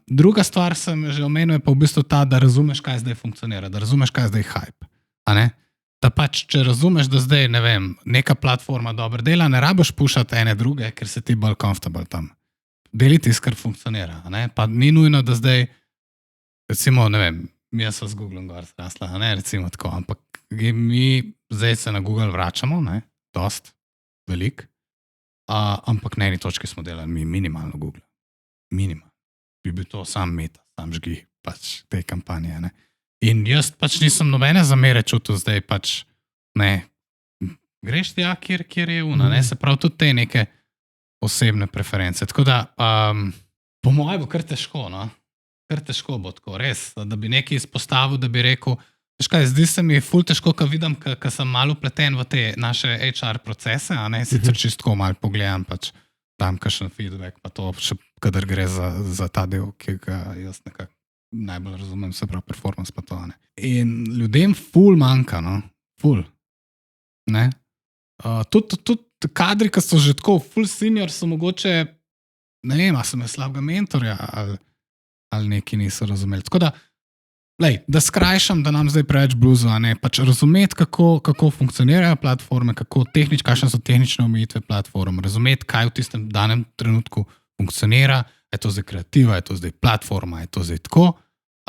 Druga stvar sem že omenil, je pa v bistvu ta, da razumeš, kaj zdaj funkcionira, da razumeš, kaj zdaj hype. da pač, če razumeš, da zdaj, ne vem, neka platforma dobro dela, ne rabiš pušati ene druge, ker se ti bolj comfortable tam. Deli tisto, kar funkcionira. Ne? Pa ni nujno, da zdaj, recimo, ne vem, mi smo z Googlom gor zrasla, ne, recimo tako, ampak mi zdaj se na Google vračamo, ne, dost, velik, ampak na eni točki smo delali mi minimalno Google. Minimalno. Bi bil to sam meta, sam žgi pač te kampanje, ne. In jaz pač nisem nobene zamere čutil zdaj pač, ne, greš tja, kjer je una, ne, se pravi tudi te neke osebne preference. Tako da, po mojem bo kar težko, no. Kar težko bo tako, res, da bi nekaj izpostavil, da bi rekel, zdi se mi ful težko, ko vidim, ko sem malo pleten v te naše HR procese, a ne, sicer čistko malo pogledam, pač dam kakšen feedback, pa to še kadar gre za ta del, ki ga jaz nekako najbolj razumem, se pravi performance pa to, ne. In ljudem ful manjka, no, ful, ne. Tudi kadri, ki so že tako ful senior, so mogoče, ne vem, a sem slabega mentorja, ali neki niso razumeli. Tako da, da skrajšam, da nam zdaj preveč bluzu, a ne, pač razumeti, kako funkcionirajo platforme, kakšne so tehnične omejitve platform, razumeti, kaj v tistem danem trenutku funkcionira, je to zdaj kreativa, je to zdaj platforma, je to zdaj tako,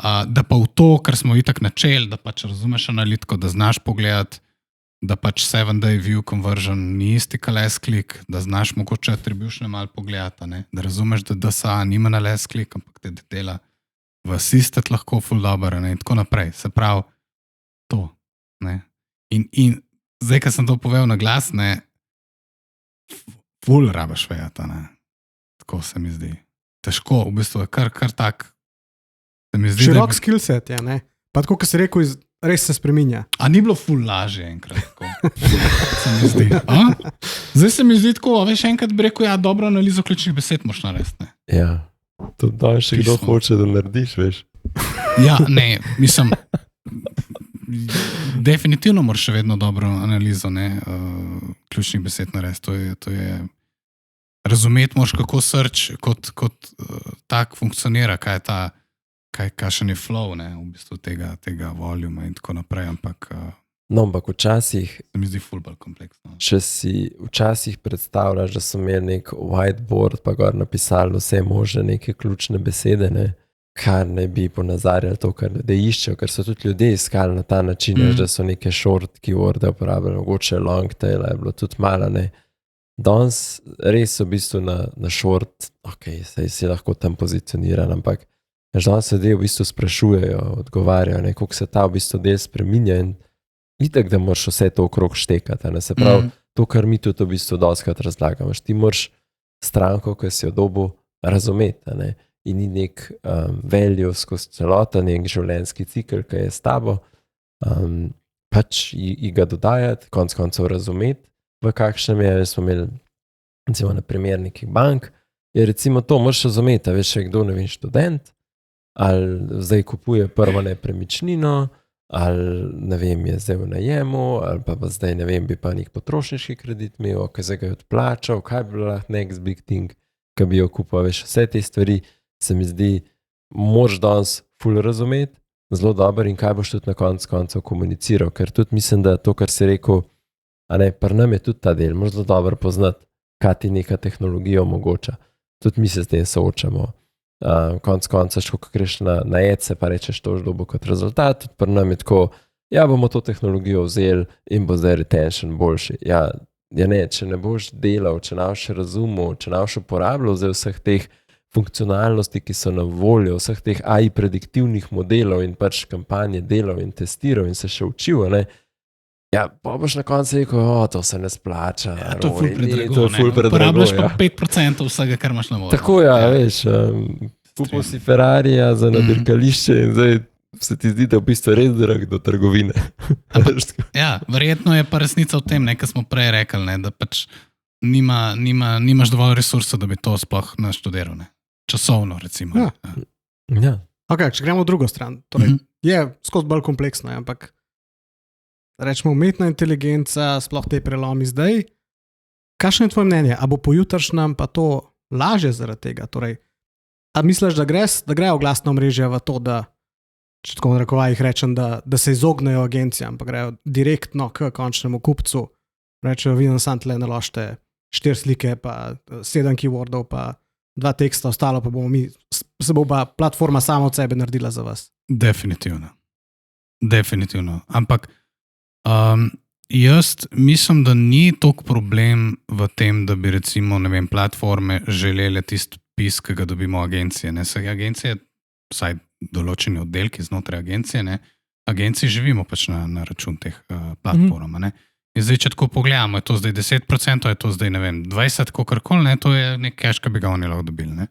da pa v to, kar smo itak načeli, da pač razumeš analitiko, da znaš pogledati, da pač 7-day view conversion ni isti ka last click, da znaš mogoče attribution malo pogledati, ne? Da razumeš, da DSA nima na last click, ampak te dela v assisted lahko full dobro, ne? In tako naprej. Se pravi, to. Ne? In zdaj, ko sem to povedal na glas, ne, full rabaš vejata, ne? Tako se mi zdi. Težko, v bistvu je kar tak. Se mi zdi, širok skillset je, ne? Pa tako, ko si rekel, res se spreminja. A ni bilo ful lažje enkrat tako? Se mi zdi. Zdaj se mi zdi tako, veš, enkrat bi rekel, ja, dobro analizo ključnih besed moš narediti. Ja, to danes še kdo hoče, da narediš, veš. Ja, ne, mislim, definitivno moraš še vedno dobro analizo, ne, ključnih besed narediti. To je razumeti moraš, kako search kot tak funkcionira, kaj je ta kakšen je flow, ne, v bistvu tega voluma in tako naprej, ampak ampak včasih se mi zdi ful bolj kompleksno. Če si včasih predstavljaš, da so imeli nek whiteboard, pa gor napisali vse možne neke ključne besede, ne, kar ne bi ponazarjali to, kar ljudje iščejo, ker so tudi ljudje iskali na ta način, da so neke short keyworde uporabljali, mogoče long tail je bilo tudi malo, ne. Danes res v bistvu na short, saj si lahko tam pozicioniran, ampak danes se ljudje v bistvu sprašujejo, odgovarjajo, ne, koliko se ta v bistvu del spreminja in itak, da moraš vse to okrog štekati, ne, se pravi, to, kar mi tudi v bistvu dostikrat razlagamo, ti moraš stranko, ki si jo dobil, razumeti, ne, in ni nek value skozi celoten, nek življenjski cikl, ki je s tabo, pač ga dodajati, konec koncev razumeti, v kakšnem je, smo imeli, recimo na primer nekih bank, je recimo to, moraš razumeti, veš, kdo, ne vem, študent, ali zdaj kupuje prvo nepremičnino, ali ne vem, je zdaj v najemu, ali pa zdaj ne vem, bi pa nek potrošniški kredit imel, ki zdaj ga je odplačal, kaj bi bila next big thing, ki bi jo kupil, veš, vse te stvari se mi zdi, moraš danes ful razumeti, zelo dobro in kaj boš tudi na koncu komuniciral, ker tudi mislim, da to, kar si rekel, a ne, pri nam je tudi ta del, moraš zelo dobro poznati, kaj ti neka tehnologija omogoča. Tudi mi se zdaj soočamo. Konc, ko greš na ECE, pa rečeš to že dobo kot rezultat, tudi pri nam je tako, ja, bomo to tehnologijo vzeli in bo zdaj retention boljši. Ja, ne, če ne boš delal, če ne boš razumel, če ne boš uporabljal zdaj vseh teh funkcionalnosti, ki so na voljo, vseh teh AI prediktivnih modelov in pač kampanje delal in testiral in se še učil, ne, ja, pa boš na koncu rekel, to se ne splača. Ja, to je ful predrago. Uporabljaš pa 5% vsega, kar imaš na voljo. Tako, ja, veš, kupil si Ferrarija za nadirkališče in zdaj se ti zdi, da je v bistvu res drag do trgovine. Ja, verjetno je pa resnica v tem, kar smo prej rekli, ne, da pač nimaš dovolj resursov, da bi to sploh naštudiral, ne. Časovno, recimo. Ja. Ok, če gremo v drugo stran, torej je skozi bolj kompleksno, ampak rečemo umetna inteligenca, sploh te prelomi zdaj. Kakšno je tvoje mnenje? A bo pojutrišnjem pa to lažje zaradi tega? Torej, a misliš, da grejo glasna omrežja v to, da če tako v narekovajih rečem, da se izognejo agencijam, pa grejo direktno k končnemu kupcu, rečejo, vi nam sam tle naložite 4 slike, pa 7 keywordov, pa 2 teksta, ostalo pa se bo pa platforma sama od sebe naredila za vas. Definitivno. Ampak jaz mislim, da ni toliko problem v tem, da bi recimo, ne vem, platforme želele tisti pis, ki ga dobimo agencije. Ne? Saj agencije, vsaj določeni oddelki znotraj agencije, ne? Agencije živimo pač na račun teh platform. Ne? In zdaj, če tako pogledamo, je to zdaj 10%, je to zdaj, ne vem, 20%, kakorkoli, ne? To je nek cash, ki bi ga oni lahko dobili. Ne?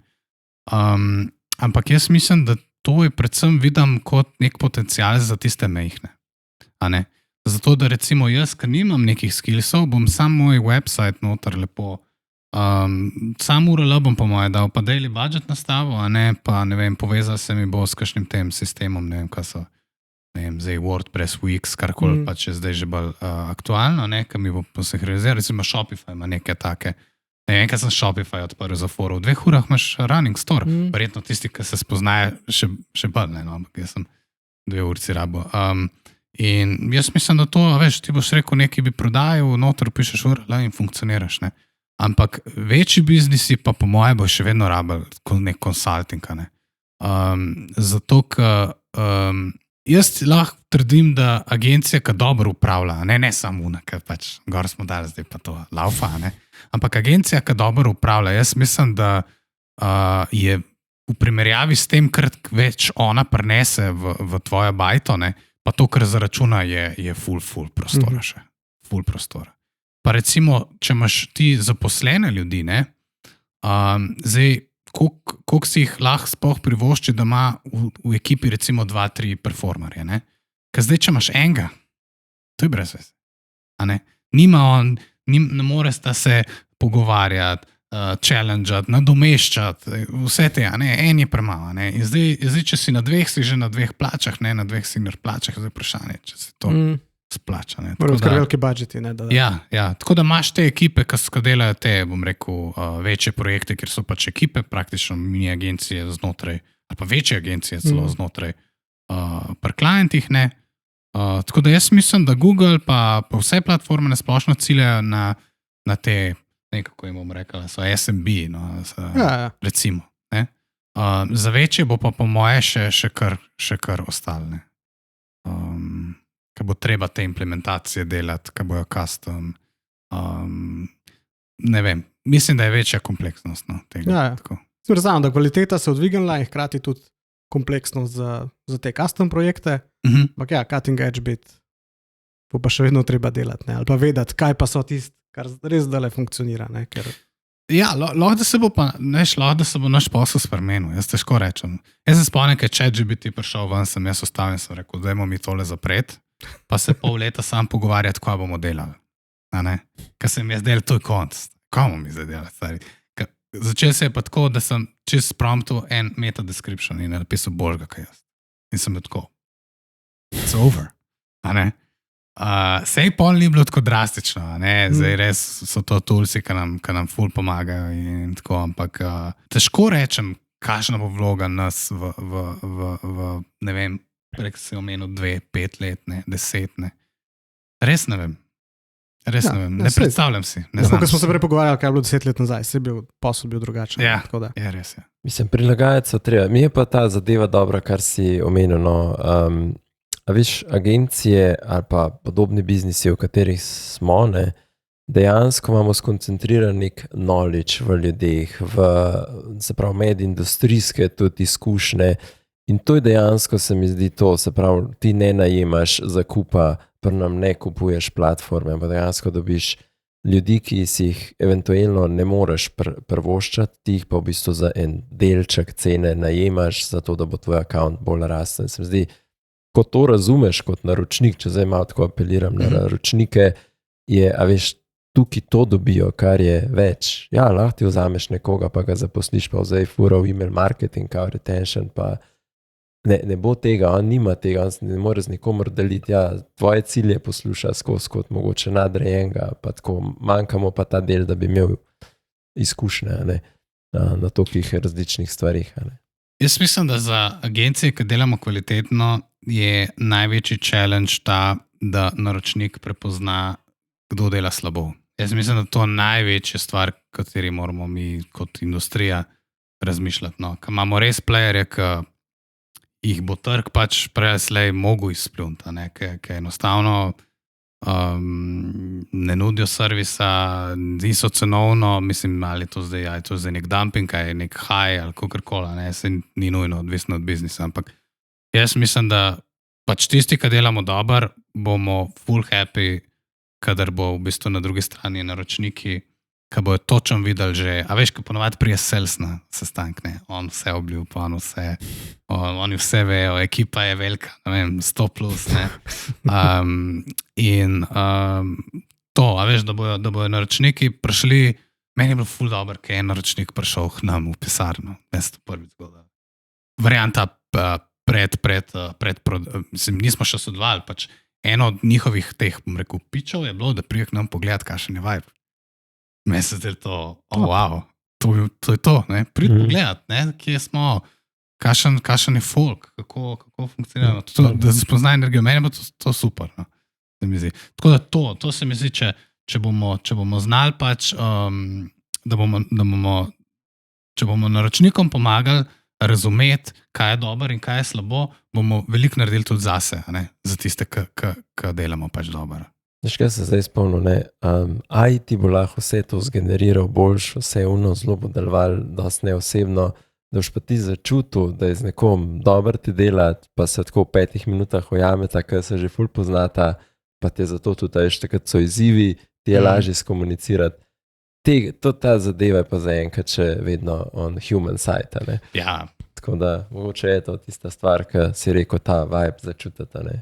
Ampak jaz mislim, da to je predvsem vidim kot nek potencial za tiste mejhne. A ne? Zato, da recimo jaz, ker nimam nekih skillsov, bom sam moj website noter lepo, sam URL bom po moje dal, pa daily budget nastavil, a ne, pa ne vem, povezal se mi bo s kakšnim tem sistemom, ne vem, kaj so, ne vem, zdaj WordPress, Wix, karkoli pa če zdaj že bolj aktualno, ne, kaj mi bo posinhroniziral, recimo Shopify ima neke take. Ne vem, kaj sem Shopify odprl za foro. V 2 urah imaš running store. Verjetno tisti, ki se spoznajo še bolj, ne, no, ampak jaz sem 2 urci rabo. In jaz mislim, da to, veš, ti boš rekel, nekaj bi prodajal, noter pišeš URL in funkcioniraš, ne. Ampak večji biznisi pa po moje bo še vedno rabili nek consulting, ne. Zato, ker jaz lahko trdim, da agencija, ki dobro upravlja, ne samo una, ker pač gor smo dali, zdaj pa to laufa, ne. Ampak agencija, ki dobro upravlja, jaz mislim, da je v primerjavi s tem, kar več ona prinese v tvojo bajto, ne, pa to, kar zaračuna, je full prostora še. Full prostora. Pa recimo, če imaš ti zaposlene ljudi, ne, zdaj, koliko si jih lahko sploh privošči, da ima v ekipi recimo 2-3 performerje, ne. Ker zdaj, če imaš enega, to je brez veze. Ne more sta se pogovarjati, challengeati, nadomeščati, vse te, en je premalo. In zdaj, če si na 2, si že na 2 plačah, ne, na 2 senior plačah, zdaj vprašanje, če se to splača. Morajo skar veliki budžeti. Ja, tako da imaš te ekipe, ki delajo te, bom rekel, večje projekte, kjer so pač ekipe, praktično mini agencije znotraj, ali pa večje agencije celo znotraj pri klientih, ne. Tako da jaz mislim, da Google pa vse platforme nasplošno ciljajo na te, nekako jim bom rekel, so SMB, no, recimo. Ne? Za večje bo pa po moje še kar ostalo. Ker bo treba te implementacije delati, ker bojo custom. Ne vem, mislim, da je večja kompleksnost tega. Razumem, da kvaliteta se odvignila in hkrati tudi kompleksnost za te custom projekte. Ampak cutting edge bit bo pa še vedno treba delati, ne? Ali pa vedeti, kaj pa so tisti, kar res zdaj funkcionira. Ne? Ja, lahko da se bo naš posel spremenil, jaz težko rečem. Jaz se spomnim, ker ChatGPT prišel ven, sem jaz ostavil in sem rekel, dajmo mi tole zapreti, pa se pol leta sam pogovarjati, kaj bomo delali. Ker se mi je zdel, to je konc. Kaj bomo mi zdaj delali, stari? Začel se je pa tako, da sem čist promptu en meta description in napisal boljega, kaj jaz. In sem bil tako, it's over. Sej pol ni bilo tako drastično, zdaj res so to toolsi, ki nam ful pomagajo in tako, ampak težko rečem, kakšna bo vloga nas v ne vem, prek si omenil 2, 5 let, 10, ne. Res ne vem. Ne predstavljam si. Ko smo se prej pogovarjali, kaj je bilo 10 let nazaj, se je bil posel drugačen. Ja, res je. Mislim, prilagajati se treba. Mi je pa ta zadeva dobra, kar si omenil, no. A veš, agencije ali pa podobni biznisi, v katerih smo, ne, dejansko imamo skoncentriran nek knowledge v ljudeh, se pravi medindustrijske tudi izkušnje in to je dejansko, se mi zdi to, se pravi, ti ne najemaš zakupa, pa nam ne kupuješ platforme, ampak dejansko dobiš ljudi, ki si jih eventualno ne moreš prvoščati, ti jih pa v bistvu za en delček cene najemaš, zato da bo tvoj account bolj rasten. Se mi zdi, ko to razumeš kot naročnik, če zdaj malo tako apeliram na naročnike, je, a veš, tukaj to dobijo, kar je več. Ja, lahko ti vzameš nekoga, pa ga zaposliš, pa vzaj fura v email marketing, kao retention, pa ne bo tega, on nima tega, on ne more z nikomor deliti, ja, tvoje cilje posluša skozi kot mogoče nadrejenega, pa tako manjkamo pa ta del, da bi imel izkušnje, ne, na tolikih različnih stvarih, ne. Jaz mislim, da za agencije, ki delamo kvalitetno, je največji challenge ta, da naročnik prepozna, kdo dela slabo. Jaz mislim, da to je največja stvar, kateri moramo mi kot industrija razmišljati. No. Ker imamo res playerje, ki jih bo trg pač prej slej mogel izpljunti, ki enostavno ne nudijo servisa, niso cenovno, mislim, ali je to zdaj nek dumping, ali je nek high, ali kakorkoli, se ni nujno odvisno od biznisa, ampak jaz mislim, da pač tisti, ki delamo dober, bomo full happy, kadar bo v bistvu na drugi strani naročniki, ki bojo točno videli že, a veš, ko ponovadi prije sales na sestank, ne, on vse obljuba, oni vse vejo, ekipa je velika, ne vem, 100 plus, ne. To, a veš, da bojo naročniki prišli, meni je bilo ful dobro, ker je naročnik prišel k nam v pisarno, jaz to prvi zgodil. Varianta mislim, nismo še sodelovali, pač eno od njihovih teh, bom rekel, pičev je bilo, da prije k nam pogledati, kakšen je vibe. Meni se zdaj to, wow, to je to, ne, pridi pogledati, ne, kje smo, kakšen je folk, kako funkcionira, da se spozna energijo, meni je to super, no, se mi zdi. Tako da to se mi zdi, če bomo znali pač, če bomo naročnikom pomagali razumeti, kaj je dobro in kaj je slabo, bomo veliko naredili tudi zase, ne, za tiste, ki delamo pač dobro. Veš, kaj se zdaj spomnil, ne? IT bo lahko vse to zgeneriral boljš, vse zelo bo deloval, dosti neosebno, da boš pa ti začutil, da je z nekom dobro ti delati, pa se tako v 5 minutah ujameta, ker se že ful poznata, pa te zato tudi takrat so izzivi, ti je lažje skomunicirati. Ta zadeva je pa zaenkrat še vedno on human side, ne? Ja. Tako da mogoče je to tista stvar, ki si rekel, ta vibe začutata, ne?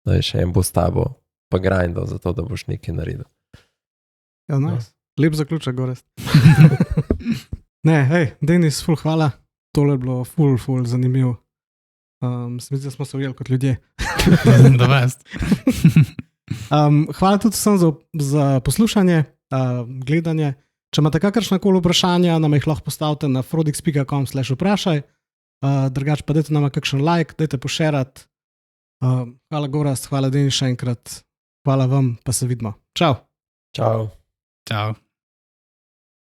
Da je še en bo s tabo pa grindal za to, da boš nekaj naredil. Ja, nice. Lep zaključek, Gorest. Ne, hej, Denis, ful hvala. Tole je bilo ful zanimivo. Se mi zdi, da smo se ujeli kot ljudje. The best. Hvala tudi vsem za poslušanje, gledanje. Če imate kakršnakoli vprašanja, nam jih lahko postavite na frodix.com/vprašaj. Drugače pa dajte nama kakšen like, dajte pošerati. Hvala Gorast, hvala Denis še enkrat. Hvala vam, pa se vidimo. Čau. Čau. Čau.